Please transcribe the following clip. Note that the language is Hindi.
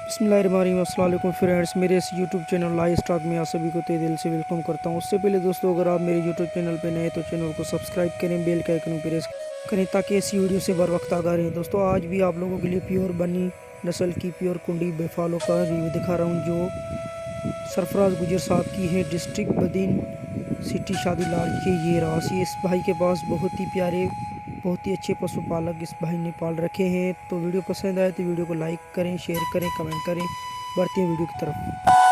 बिस्मिल्लाहिर्रहमानिर्रहीम। अस्सलाम वालेकुम फ्रेंड्स, मेरे इस यूट्यूब चैनल लाइव स्टॉक में आप सभी को तहे दिल से वेलकम करता हूं। उससे पहले दोस्तों, अगर आप मेरे यूट्यूब चैनल पर नए तो चैनल को सब्सक्राइब करें, बेल के आइकन प्रेस करें ताकि ऐसी वीडियो से बर वक्त आगा रहें। दोस्तों, आज भी आप लोगों के लिए प्योर बनी नस्ल की प्योर कुंडी बेफालो का रिव्यू दिखा रहा हूँ, जो सरफराज गुजर साहब की है, डिस्ट्रिक्ट बदीन, सिटी शादी लाल के ये राशि। इस भाई के पास बहुत ही प्यारे, बहुत ही अच्छे पशुपालक इस भाई ने पाल रखे हैं। तो वीडियो पसंद आए तो वीडियो को लाइक करें, शेयर करें, कमेंट करें। बढ़ते हैं वीडियो की तरफ।